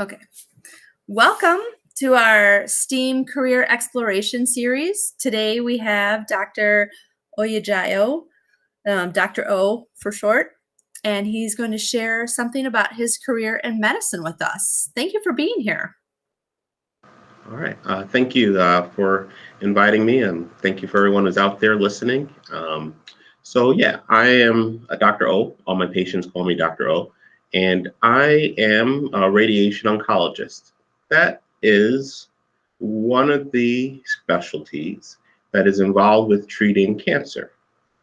Okay. Welcome to our STEAM Career Exploration Series. Today we have Dr. Oyejayo, Dr. O for short, and he's going to share something about his career in medicine with us. Thank you for being here. All right. Thank you for inviting me, and thank you for everyone who's out there listening. I am a Dr. O. All my patients call me Dr. O, and I am a radiation oncologist. That is one of the specialties that is involved with treating cancer.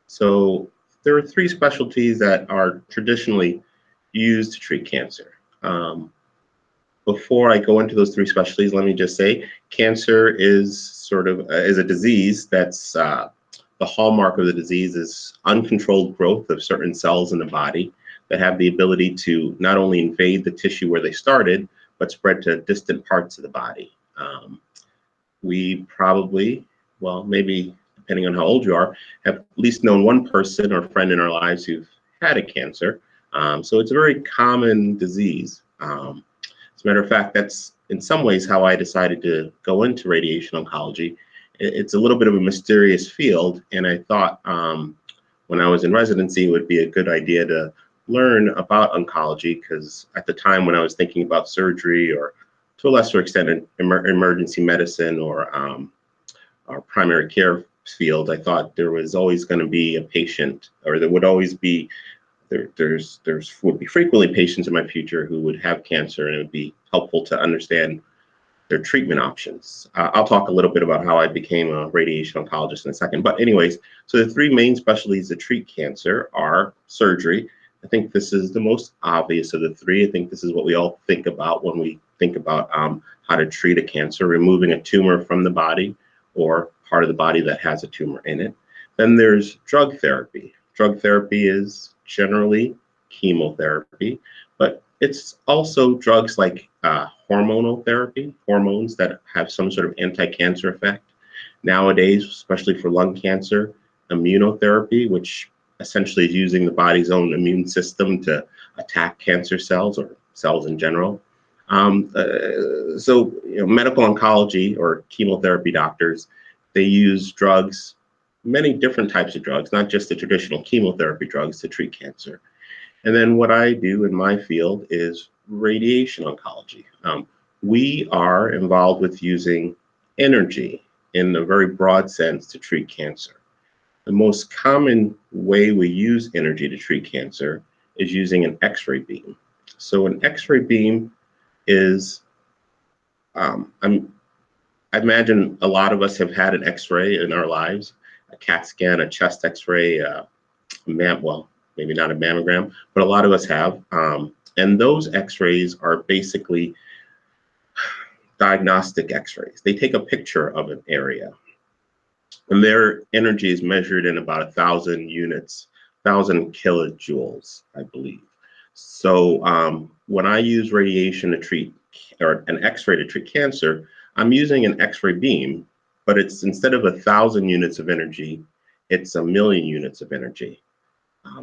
So there are three specialties that are traditionally used to treat cancer. Before I go into those three specialties, let me just say cancer is sort of is a disease that's the hallmark of the disease is uncontrolled growth of certain cells in the body that have the ability to not only invade the tissue where they started, but spread to distant parts of the body. We probably, well, maybe depending on how old you are, have at least known one person or friend in our lives who've had a cancer. So it's a very common disease. As a matter of fact, that's in some ways how I decided to go into radiation oncology. It's a little bit of a mysterious field, and I thought when I was in residency, it would be a good idea to learn about oncology, because at the time when I was thinking about surgery, or to a lesser extent emergency medicine or our primary care field, I thought there was always going to be a patient, or there would always be there would be frequently patients in my future who would have cancer, and it would be helpful to understand their treatment options. I'll talk a little bit about how I became a radiation oncologist in a second. But anyways, so the three main specialties that treat cancer are surgery. I think this is the most obvious of the three. I think this is what we all think about when we think about how to treat a cancer: removing a tumor from the body or part of the body that has a tumor in it. Then there's drug therapy. Drug therapy is generally chemotherapy, but it's also drugs like hormonal therapy, hormones that have some sort of anti-cancer effect. Nowadays, especially for lung cancer, immunotherapy, which essentially is using the body's own immune system to attack cancer cells or cells in general. Medical oncology or chemotherapy doctors, they use drugs, many different types of drugs, not just the traditional chemotherapy drugs, to treat cancer. And then what I do in my field is radiation oncology. We are involved with using energy in a very broad sense to treat cancer. The most common way we use energy to treat cancer is using an X-ray beam. So an X-ray beam is, I imagine a lot of us have had an X-ray in our lives, a CAT scan, a chest X-ray, well, maybe not a mammogram, but a lot of us have. And those X-rays are basically diagnostic X-rays. They take a picture of an area, and their energy is measured in about 1,000 units, 1,000 kilojoules, I believe. So when I use radiation to treat, or an X-ray to treat cancer, I'm using an X-ray beam, but it's, instead of 1,000 units of energy, it's 1,000,000 units of energy.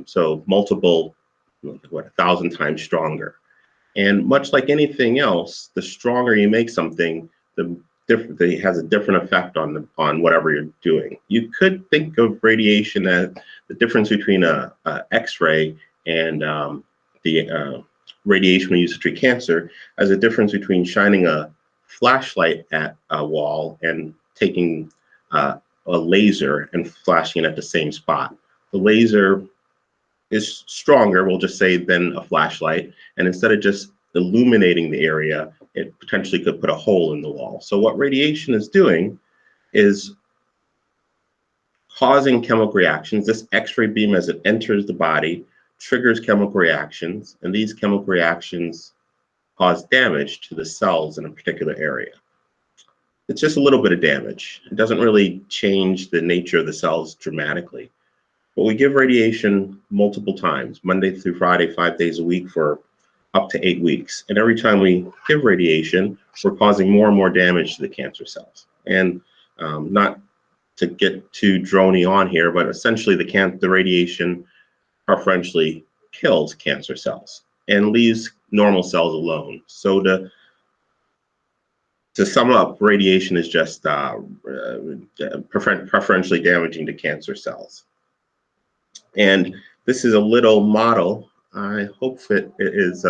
So multiple, 1,000 times stronger. And much like anything else, the stronger you make something, it has a different effect on whatever you're doing. You could think of radiation as the difference between a X-ray and the radiation we use to treat cancer as a difference between shining a flashlight at a wall and taking a laser and flashing it at the same spot. The laser is stronger, we'll just say, than a flashlight, and instead of just illuminating the area, it potentially could put a hole in the wall. So what radiation is doing is causing chemical reactions. This X-ray beam, as it enters the body, triggers chemical reactions, and these chemical reactions cause damage to the cells in a particular area. It's just a little bit of damage. It doesn't really change the nature of the cells dramatically. But we give radiation multiple times, Monday through Friday, 5 days a week for up to 8 weeks. And every time we give radiation, we're causing more and more damage to the cancer cells. And not to get too drony on here, but essentially the radiation preferentially kills cancer cells and leaves normal cells alone. So to to sum up, radiation is just preferentially damaging to cancer cells. And this is a little model. I hope it is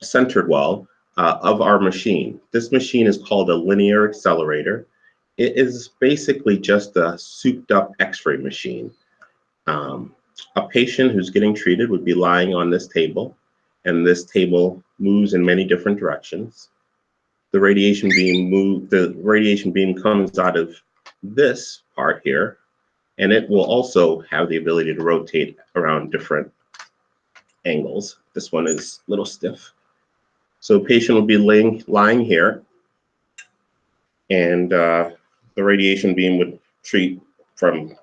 centered well of our machine. This machine is called a linear accelerator. It is basically just a souped up X-ray machine. A patient who's getting treated would be lying on this table, and this table moves in many different directions. The radiation beam comes out of this part here, and it will also have the ability to rotate around different angles. This one is a little stiff. So the patient will be lying here, and the radiation beam would treat from,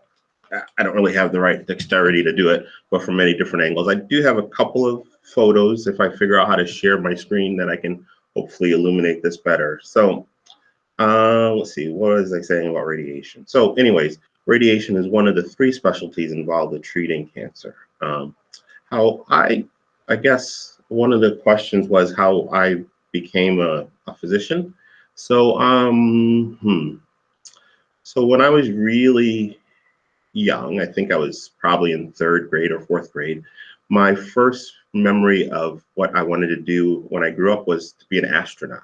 I don't really have the right dexterity to do it, but from many different angles. I do have a couple of photos. If I figure out how to share my screen, then I can hopefully illuminate this better. So let's see, what was I saying about radiation? So anyways, radiation is one of the 3 specialties involved in treating cancer. How I guess one of the questions was how I became a physician. So so when I was really young, I think I was probably in 3rd grade or 4th grade, my first memory of what I wanted to do when I grew up was to be an astronaut.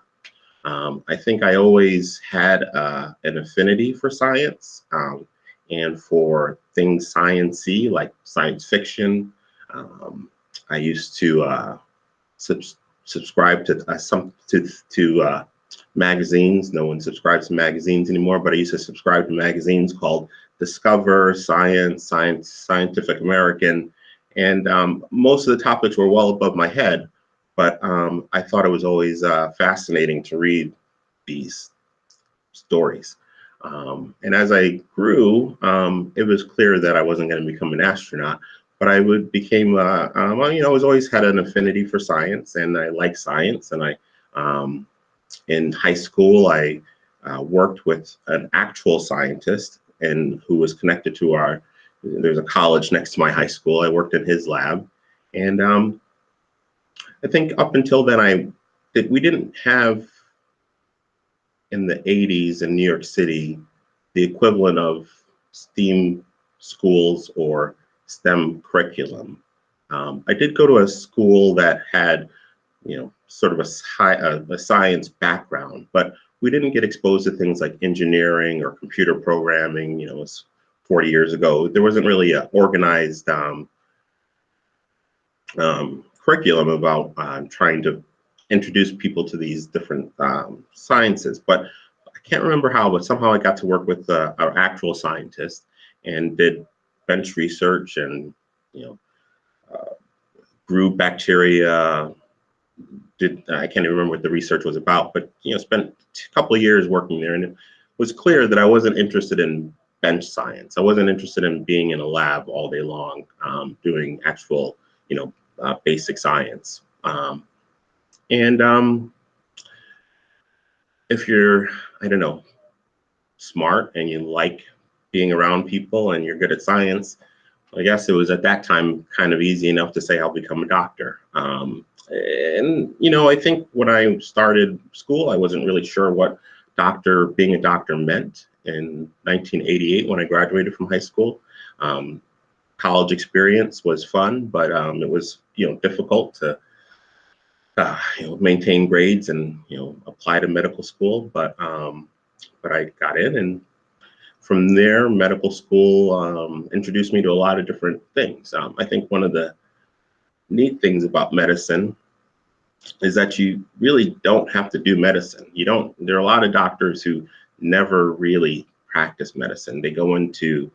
I think I always had an affinity for science and for things science-y, like science fiction. I used to subscribe to magazines. No one subscribes to magazines anymore, but I used to subscribe to magazines called Discover, Scientific American, and most of the topics were well above my head, but I thought it was always fascinating to read these stories. And as I grew, it was clear that I wasn't going to become an astronaut, but I became, I was always had an affinity for science, and I like science. And in high school, I worked with an actual scientist and who was connected to there's a college next to my high school. I worked in his lab. And I think up until then, we didn't have in the 80s in New York City the equivalent of STEAM schools or STEM curriculum. I did go to a school that had, sort of a science background, but we didn't get exposed to things like engineering or computer programming. It was 40 years ago. There wasn't really an organized curriculum about trying to introduce people to these different sciences. But I can't remember how, but somehow I got to work with our actual scientist and did bench research and, grew bacteria. I can't even remember what the research was about, but spent a couple of years working there, and it was clear that I wasn't interested in bench science. I wasn't interested in being in a lab all day long doing actual, basic science. And if you're, I don't know, smart and you like being around people and you're good at science, I guess it was at that time kind of easy enough to say I'll become a doctor. And I think when I started school, I wasn't really sure what being a doctor meant. In 1988, when I graduated from high school, college experience was fun, but it was difficult to maintain grades and apply to medical school. But I got in, and from there, medical school introduced me to a lot of different things. I think one of the neat things about medicine is that you really don't have to do medicine. There are a lot of doctors who never really practice medicine. They go into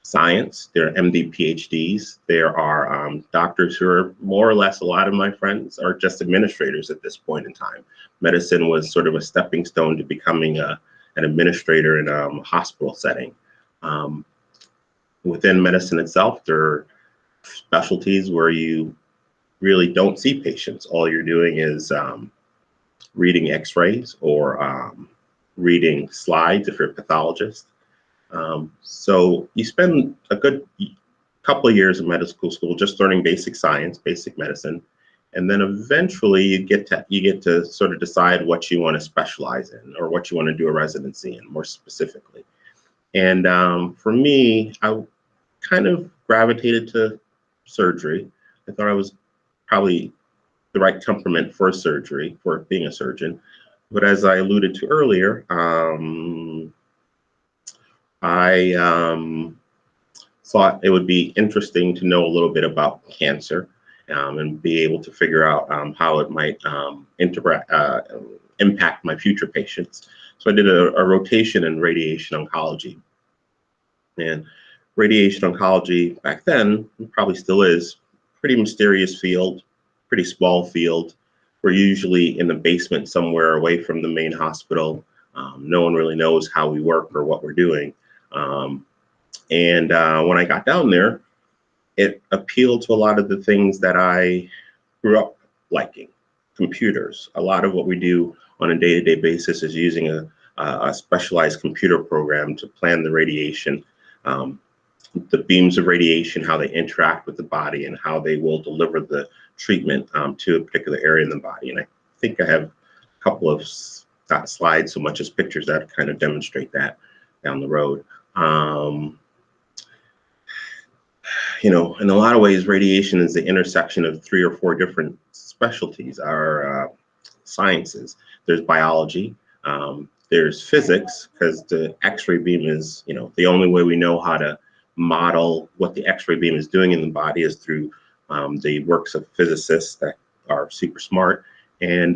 science. They're MD PhDs. There are doctors who are more or less, a lot of my friends are just administrators at this point in time. Medicine was sort of a stepping stone to becoming an administrator in a hospital setting. Within medicine itself, there are specialties where you really don't see patients. All you're doing is reading x-rays or reading slides if you're a pathologist. So you spend a good couple of years in medical school just learning basic science, basic medicine, And then eventually you get to sort of decide what you want to specialize in or what you want to do a residency in more specifically. And for me, I kind of gravitated to surgery. I thought I was probably the right temperament for surgery, for being a surgeon. But as I alluded to earlier, I thought it would be interesting to know a little bit about cancer and be able to figure out how it might impact my future patients. So I did a rotation in radiation oncology. And radiation oncology back then, probably still is, pretty mysterious field, pretty small field. We're usually in the basement somewhere away from the main hospital. No one really knows how we work or what we're doing. And when I got down there, it appealed to a lot of the things that I grew up liking. Computers. A lot of what we do on a day-to-day basis is using a specialized computer program to plan the radiation, the beams of radiation, how they interact with the body, and how they will deliver the treatment to a particular area in the body. And I think I have a couple of not slides so much as pictures that kind of demonstrate that down the road. You know, in a lot of ways, radiation is the intersection of 3 or 4 different specialties or sciences. There's biology, there's physics, because the X-ray beam is, you know, the only way we know how to model what the X-ray beam is doing in the body is through the works of physicists that are super smart, and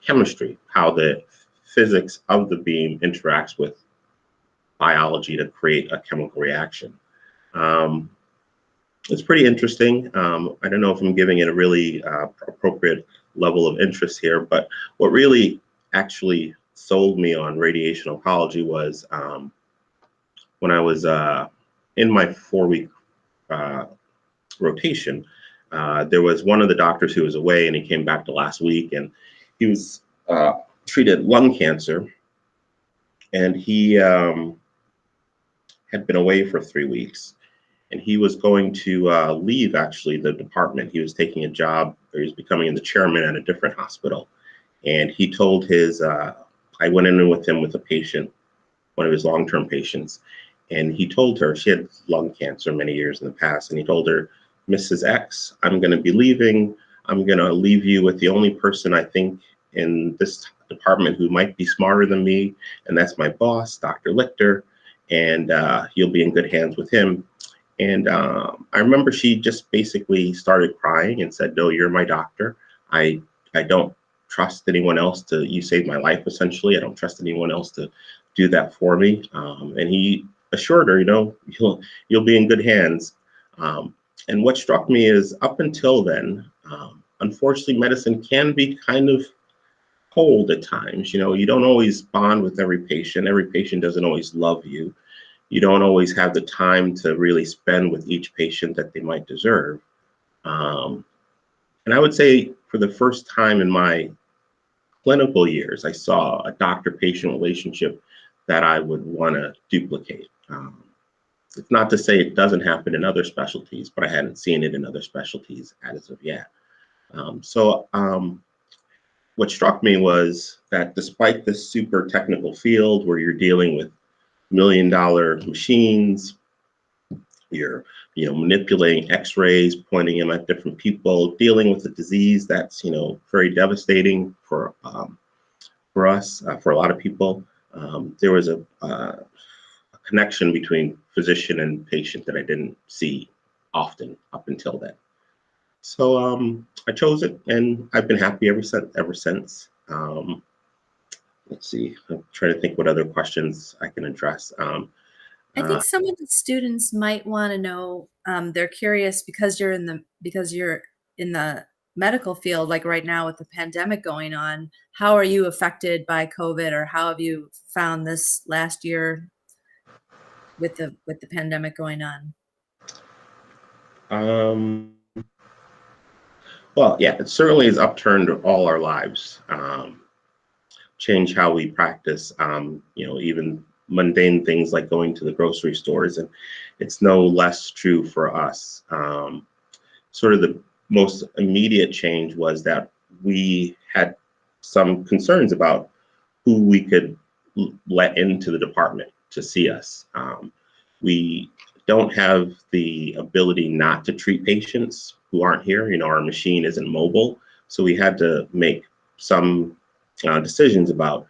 chemistry, how the physics of the beam interacts with biology to create a chemical reaction. It's pretty interesting. I don't know if I'm giving it a really appropriate level of interest here, but what really actually sold me on radiation oncology was when I was in my 4-week rotation. There was one of the doctors who was away, and he came back the last week, and he was treated lung cancer, and he had been away for 3 weeks. And he was going to leave, actually, the department. He was taking a job, or he was becoming the chairman at a different hospital. And he told his, I went in with him with a patient, one of his long-term patients, and he told her, she had lung cancer many years in the past, and he told her, Mrs. X, I'm going to be leaving. I'm going to leave you with the only person I think in this department who might be smarter than me, and that's my boss, Dr. Lichter, and you'll be in good hands with him. And I remember she just basically started crying and said, no, you're my doctor. I don't trust anyone else to, you saved my life, essentially. I don't trust anyone else to do that for me. And he assured her, you know, you'll be in good hands. And what struck me is up until then, unfortunately, medicine can be kind of cold at times. You know, you don't always bond with every patient. Every patient doesn't always love you. You don't always have the time to really spend with each patient that they might deserve. And I would say for the first time in my clinical years, I saw a doctor-patient relationship that I would want to duplicate. It's not to say it doesn't happen in other specialties, but I hadn't seen it in other specialties as of yet. What struck me was that despite this super technical field where you're dealing with million-dollar machines, you're manipulating X-rays, pointing them at different people, dealing with a disease that's very devastating for us, for a lot of people. There was a connection between physician and patient that I didn't see often up until then. So I chose it, and I've been happy ever since. Let's see. I'm trying to think what other questions I can address. I think some of the students might want to know, they're curious because you're in the medical field, like right now with the pandemic going on. How are you affected by COVID, or how have you found this last year with the pandemic going on? Well, yeah, it certainly has upturned all our lives, changed how we practice, even mundane things like going to the grocery stores, and it's no less true for us. Sort of the most immediate change was that we had some concerns about who we could let into the department to see us. We don't have the ability not to treat patients who aren't here. You know, our machine isn't mobile, so we had to make some decisions about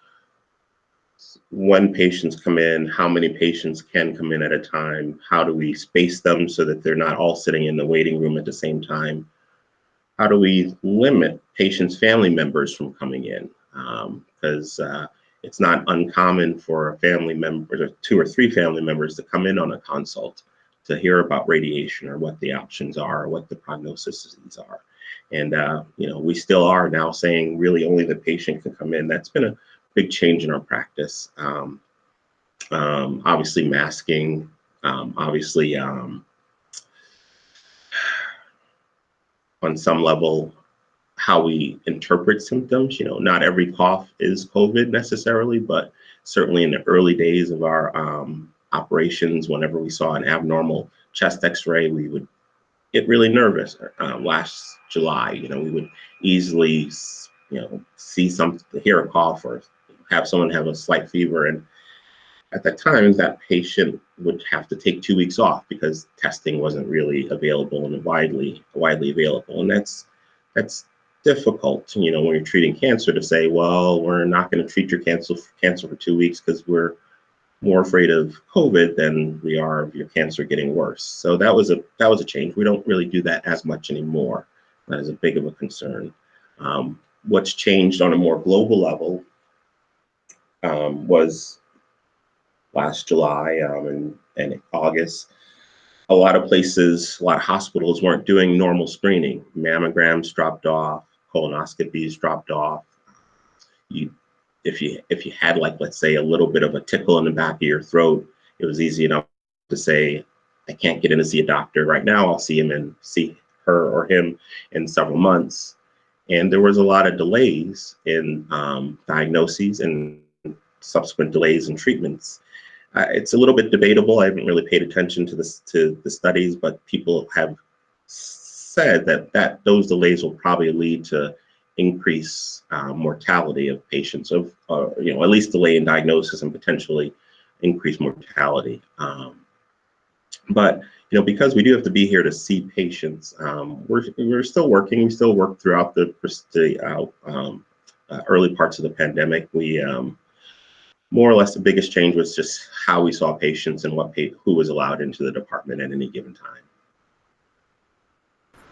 when patients come in, how many patients can come in at a time, how do we space them so that they're not all sitting in the waiting room at the same time, how do we limit patients' family members from coming in, because it's not uncommon for a family member, or 2 or 3 family members, to come in on a consult to hear about radiation or what the options are or what the prognoses are. And you know, we still are now saying really only the patient can come in. That's been a big change in our practice. Obviously masking, obviously on some level, how we interpret symptoms. You know, not every cough is COVID necessarily, but certainly in the early days of our operations, whenever we saw an abnormal chest x-ray, we would get really nervous. Last July, you know, we would easily, you know, hear a cough or have someone have a slight fever. And at that time, that patient would have to take 2 weeks off because testing wasn't really available and widely available. And that's difficult, you know, when you're treating cancer, to say, well, we're not going to treat your cancer for 2 weeks because we're more afraid of COVID than we are of your cancer getting worse. So that was a change. We don't really do that as much anymore. That is a big of a concern. What's changed on a more global level was last July and August. A lot of places, a lot of hospitals weren't doing normal screening. Mammograms dropped off, colonoscopies dropped off. If you had, like, let's say, a little bit of a tickle in the back of your throat, it was easy enough to say, I can't get in to see a doctor right now. I'll see her or him in several months. And there was a lot of delays in diagnoses and subsequent delays in treatments. It's a little bit debatable. I haven't really paid attention to the studies, but people have said that those delays will probably lead to increase mortality of patients, of you know, at least delay in diagnosis and potentially increase mortality. But you know, because we do have to be here to see patients, we're still working. We still work throughout the early parts of the pandemic. We more or less, the biggest change was just how we saw patients and who was allowed into the department at any given time.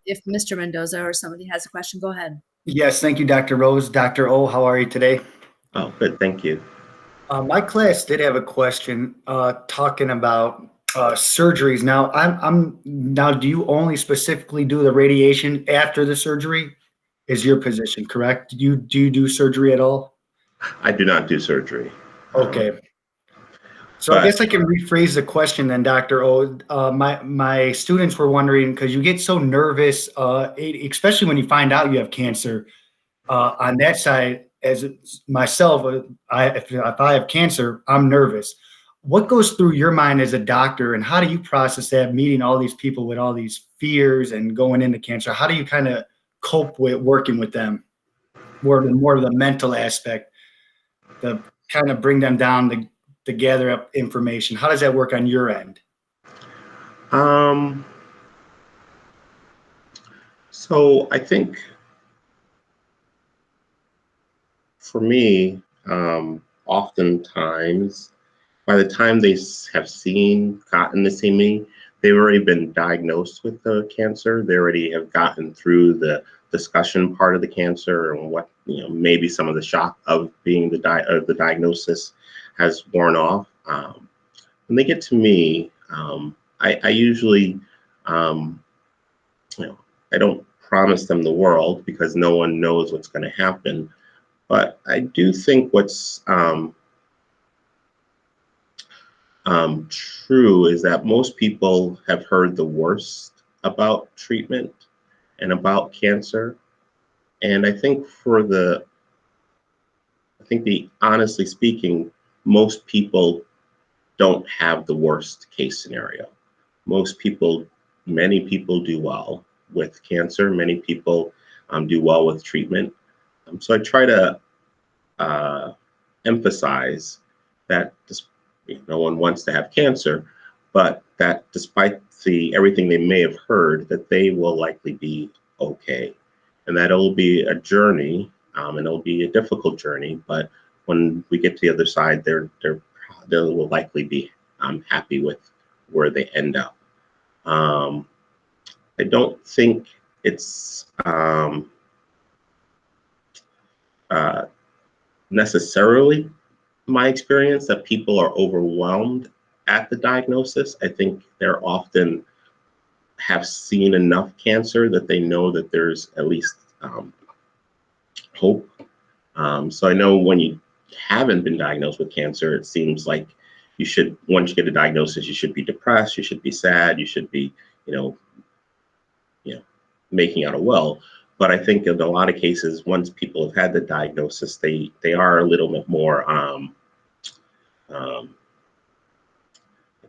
If Mr. Mendoza or somebody has a question, go ahead. Yes, thank you, Dr. Rose. Dr. O, how are you today? Oh, good, thank you. My class did have a question talking about surgeries. Now, do you only specifically do the radiation after the surgery? Is your position correct? Do you do surgery at all? I do not do surgery. Okay. So I guess I can rephrase the question then, Dr. O. My students were wondering, because you get so nervous, especially when you find out you have cancer. On that side, as myself, if I have cancer, I'm nervous. What goes through your mind as a doctor, and how do you process that, meeting all these people with all these fears and going into cancer? How do you kind of cope with working with them? More of the mental aspect, to kind of bring them down to gather up information. How does that work on your end? So I think for me, oftentimes, by the time they have gotten to see me, they've already been diagnosed with the cancer. They already have gotten through the discussion part of the cancer, and what, you know, maybe some of the shock of being the diagnosis has worn off. When they get to me, I usually, you know, I don't promise them the world because no one knows what's going to happen. But I do think what's true is that most people have heard the worst about treatment and about cancer. And I think honestly speaking, most people don't have the worst case scenario. Many people do well. with cancer. Many people do well with treatment. So I try to emphasize that no one wants to have cancer, but that despite everything they may have heard, that they will likely be okay, and that it'll be a journey, and it'll be a difficult journey. But when we get to the other side, they will likely be happy with where they end up. I don't think it's necessarily my experience that people are overwhelmed at the diagnosis. I think they're often have seen enough cancer that they know that there's at least hope. So I know when you haven't been diagnosed with cancer, it seems like you should, once you get a diagnosis, you should be depressed, you should be sad, you should be, making out a well. But I think in a lot of cases, once people have had the diagnosis, they are a little bit more, I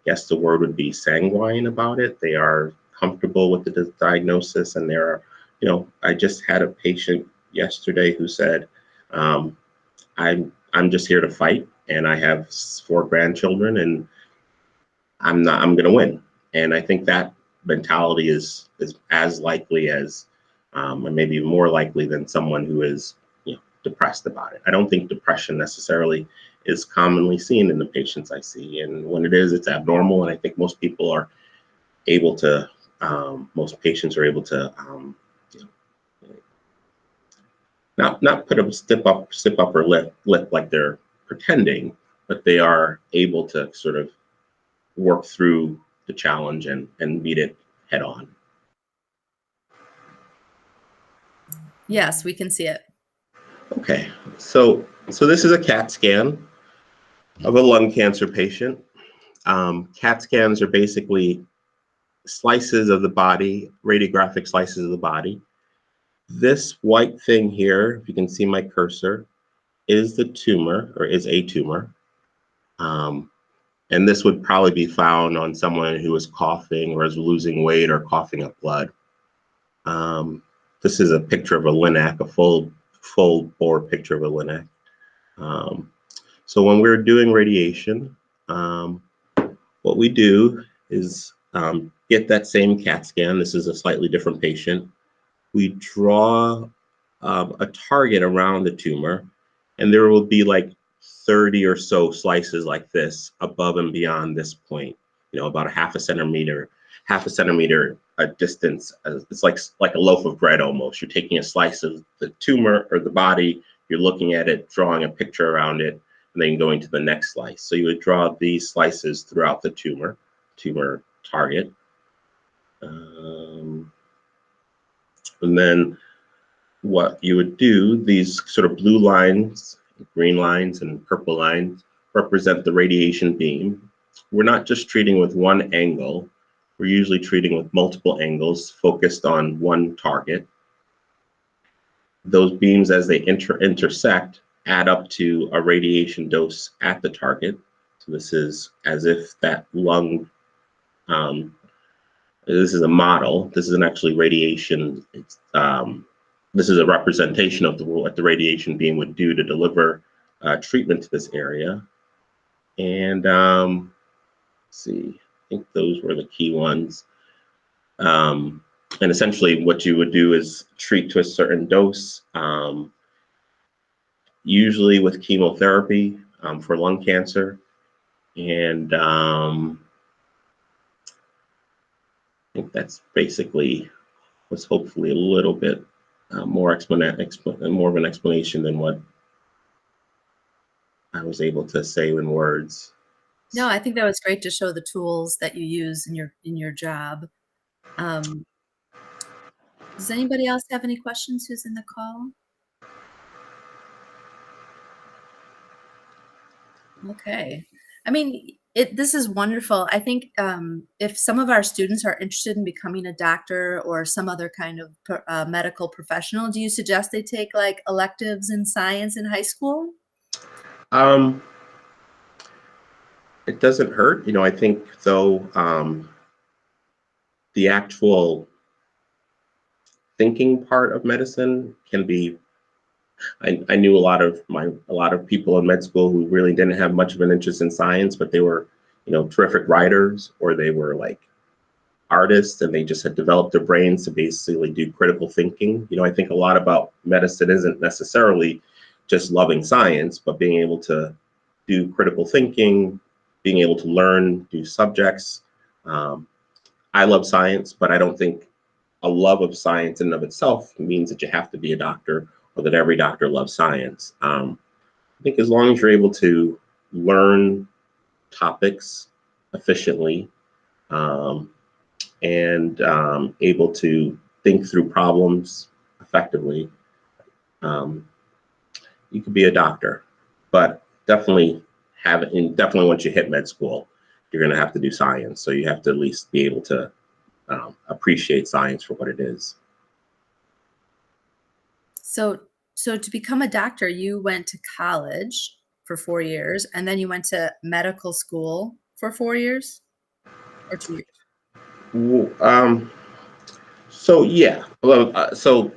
guess the word would be sanguine about it. They are comfortable with the diagnosis, and I just had a patient yesterday who said, I'm just here to fight, and I have 4 grandchildren, and I'm going to win. And I think that mentality is as likely as, or maybe more likely than someone who is, depressed about it. I don't think depression necessarily is commonly seen in the patients I see, and when it is, it's abnormal. And I think most people are able to, most patients are able to, not put a stiff upper lip like they're pretending, but they are able to sort of work through the challenge and meet it head on. Yes, we can see it. Okay, so this is a CAT scan of a lung cancer patient. CAT scans are basically slices of the body, radiographic slices of the body. This white thing here, if you can see my cursor, is the tumor, or is a tumor. And this would probably be found on someone who is coughing or is losing weight or coughing up blood. This is a picture of a LINAC, a full bore picture of a LINAC. So when we're doing radiation, what we do is get that same CAT scan. This is a slightly different patient. We draw a target around the tumor, and there will be like 30 or so slices like this above and beyond this point, about a half a centimeter distance. It's like a loaf of bread almost. You're taking a slice of the tumor or the body, you're looking at it, drawing a picture around it, and then going to the next slice. So you would draw these slices throughout the tumor target. And then what you would do, these sort of blue lines, green lines, and purple lines represent the radiation beam. We're not just treating with one angle. We're usually treating with multiple angles focused on one target. Those beams, as they intersect, add up to a radiation dose at the target. So this is as if that lung, this is a model. This isn't actually radiation. This is a representation of what the radiation beam would do to deliver treatment to this area. And let's see, I think those were the key ones. And essentially what you would do is treat to a certain dose, usually with chemotherapy for lung cancer. And I think that's basically was hopefully a little bit more of an explanation than what I was able to say in words. No, I think that was great to show the tools that you use in your job. Does anybody else have any questions who's in the call? Okay. I mean, this is wonderful. I think if some of our students are interested in becoming a doctor or some other kind of medical professional, do you suggest they take like electives in science in high school? It doesn't hurt. I think though, the actual thinking part of medicine can be. I knew a lot of people in med school who really didn't have much of an interest in science, but they were, terrific writers, or they were like artists, and they just had developed their brains to basically do critical thinking. I think a lot about medicine isn't necessarily just loving science, but being able to do critical thinking, being able to learn new subjects. I love science, but I don't think a love of science in and of itself means that you have to be a doctor or that every doctor loves science. I think as long as you're able to learn topics efficiently, and able to think through problems effectively, you could be a doctor. But definitely once you hit med school, you're going to have to do science. So you have to at least be able to appreciate science for what it is. So to become a doctor, you went to college for 4 years, and then you went to medical school for 4 years or 2 years? So yeah, well, so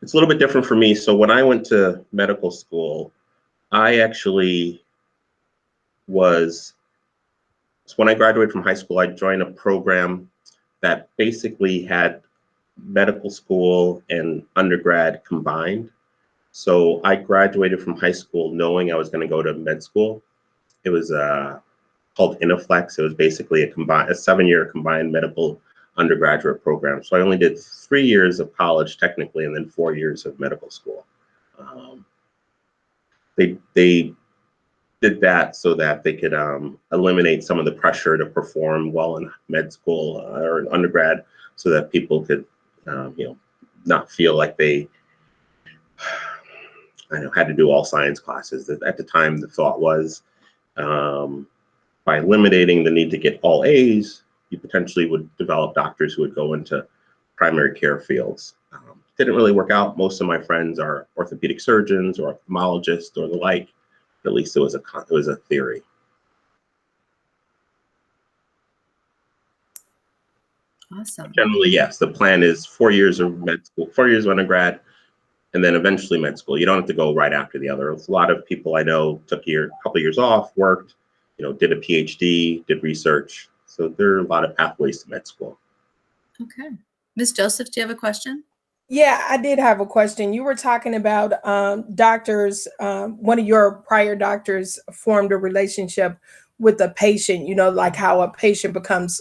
it's a little bit different for me. So when I went to medical school, I actually was, so when I graduated from high school, I joined a program that basically had medical school and undergrad combined. So I graduated from high school knowing I was going to go to med school. It was called Inaflex. It was basically a 7-year combined medical undergraduate program. So I only did 3 years of college technically, and then 4 years of medical school. They did that so that they could eliminate some of the pressure to perform well in med school or in undergrad, so that people could, not feel like they, had to do all science classes. At the time, the thought was, by eliminating the need to get all A's, you potentially would develop doctors who would go into primary care fields. Didn't really work out. Most of my friends are orthopedic surgeons or ophthalmologists or the like. At least it was a theory. Awesome. Generally, yes. The plan is 4 years of med school, 4 years of undergrad, and then eventually med school. You don't have to go right after the other. A lot of people I know took a couple of years off, worked, did a PhD, did research. So there are a lot of pathways to med school. Okay. Ms. Joseph, do you have a question? Yeah, I did have a question. You were talking about doctors. One of your prior doctors formed a relationship with a patient, like how a patient becomes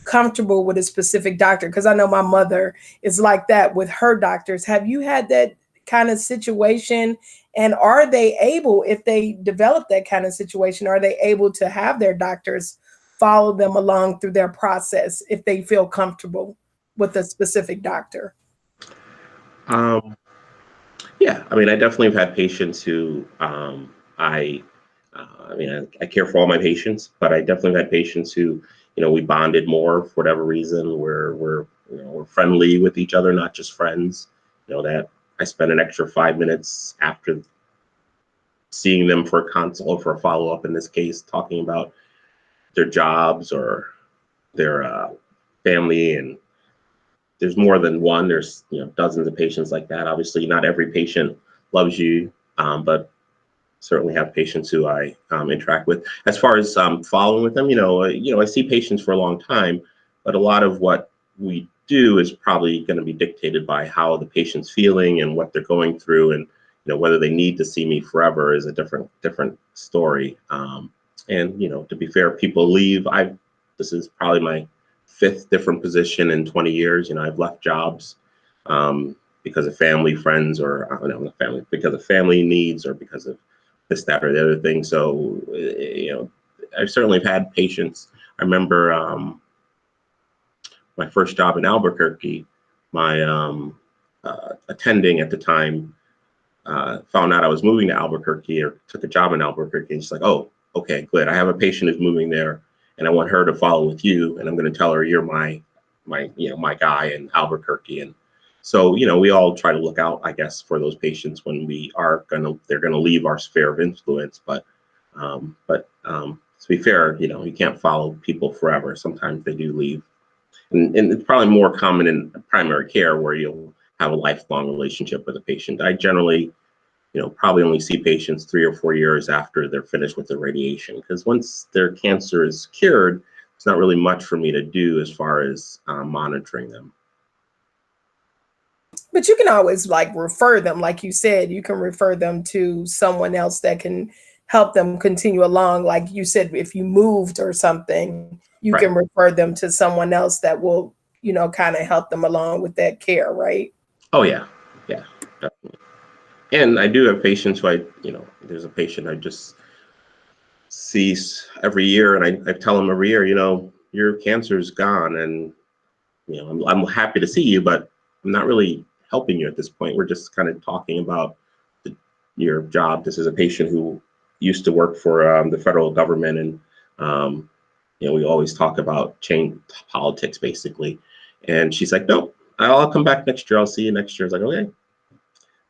comfortable with a specific doctor. Because I know my mother is like that with her doctors. Have you had that kind of situation? And are they able, if they develop that kind of situation, are they able to have their doctors follow them along through their process if they feel comfortable with a specific doctor? Yeah, I definitely have had patients who I care for all my patients, but I definitely have had patients who, we bonded more for whatever reason. We're friendly with each other, not just friends. That I spend an extra 5 minutes after seeing them for a consult, for a follow-up in this case, talking about their jobs or their family. And there's more than one. There's dozens of patients like that. Obviously, not every patient loves you, but certainly have patients who I interact with. As far as following with them, I see patients for a long time, but a lot of what we do is probably going to be dictated by how the patient's feeling and what they're going through, and whether they need to see me forever is a different story. And to be fair, people leave. This is probably my 5th different position in 20 years. I've left jobs because of family, friends, or not family, because of family needs, or because of this, that, or the other thing. So, I certainly have had patients. I remember my first job in Albuquerque, my attending at the time found out I was moving to Albuquerque, or took a job in Albuquerque, and she's like, "Oh, okay, good. I have a patient who's moving there, and I want her to follow with you, and I'm going to tell her you're my guy in Albuquerque." And so, we all try to look out, I guess, for those patients when they're going to leave our sphere of influence. But to be fair, you can't follow people forever. Sometimes they do leave. and it's probably more common in primary care where you'll have a lifelong relationship with a patient. I generally, probably only see patients 3 or 4 years after they're finished with the radiation, because once their cancer is cured, it's not really much for me to do as far as monitoring them. But you can always like refer them, like you said, you can refer them to someone else that can help them continue along. Like you said, if you moved or something, you Right. can refer them to someone else that will, kind of help them along with that care, right? Oh yeah, yeah, definitely. And I do have patients who there's a patient I just see every year, and I tell them every year, your cancer's gone, and I'm happy to see you, but I'm not really helping you at this point. We're just kind of talking about your job. This is a patient who used to work for the federal government, and we always talk about change politics, basically. And she's like, "No, I'll come back next year. I'll see you next year." I was like, "Okay."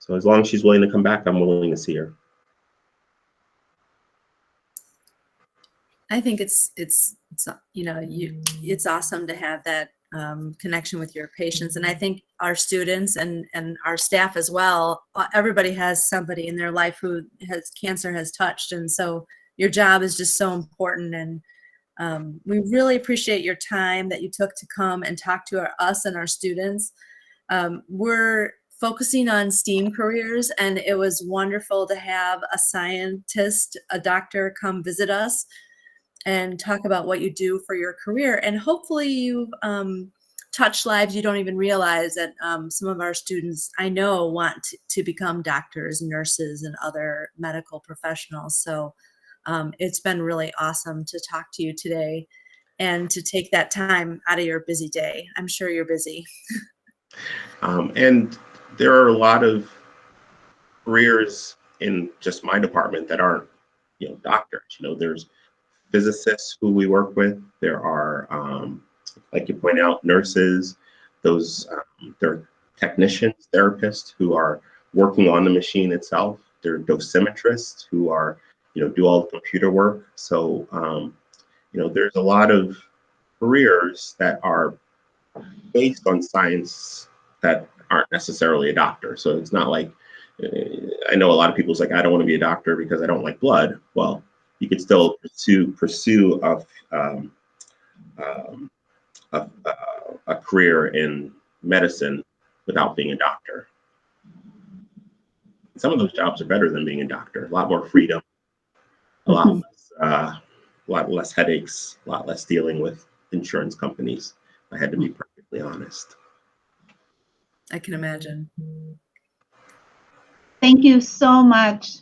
So as long as she's willing to come back, I'm willing to see her. I think it's awesome to have that connection with your patients, and I think our students and our staff as well. Everybody has somebody in their life who has cancer has touched, and so your job is just so important. And we really appreciate your time that you took to come and talk to us and our students. We're focusing on STEAM careers, and it was wonderful to have a scientist, a doctor, come visit us and talk about what you do for your career. And hopefully you've touched lives you don't even realize that some of our students I know want to become doctors, nurses, and other medical professionals. So it's been really awesome to talk to you today and to take that time out of your busy day. I'm sure you're busy. And there are a lot of careers in just my department that aren't, doctors. There's physicists who we work with. There are, like you point out, nurses. There are technicians, therapists who are working on the machine itself. There are dosimetrists who are, do all the computer work. So, there's a lot of careers that are based on science that aren't necessarily a doctor. So it's not like, I know a lot of people's like, I don't want to be a doctor because I don't like blood. Well, you could still pursue a career in medicine without being a doctor. Some of those jobs are better than being a doctor. A lot more freedom, a lot less headaches, a lot less dealing with insurance companies. I had to be perfectly honest. I can imagine. Thank you so much.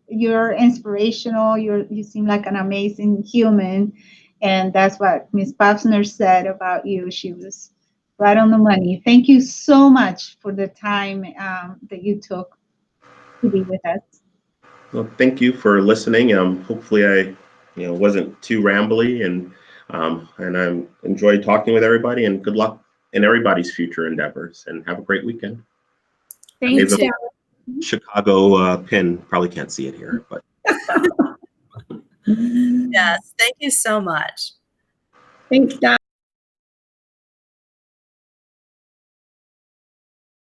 You're inspirational. You seem like an amazing human. And that's what Ms. Pafsner said about you. She was right on the money. Thank you so much for the time that you took to be with us. Well, thank you for listening. Hopefully I wasn't too rambly, and I enjoyed talking with everybody, and good luck in everybody's future endeavors, and have a great weekend. Thank you. Chicago pin, probably can't see it here, but Yes, thank you so much. Thanks, Don.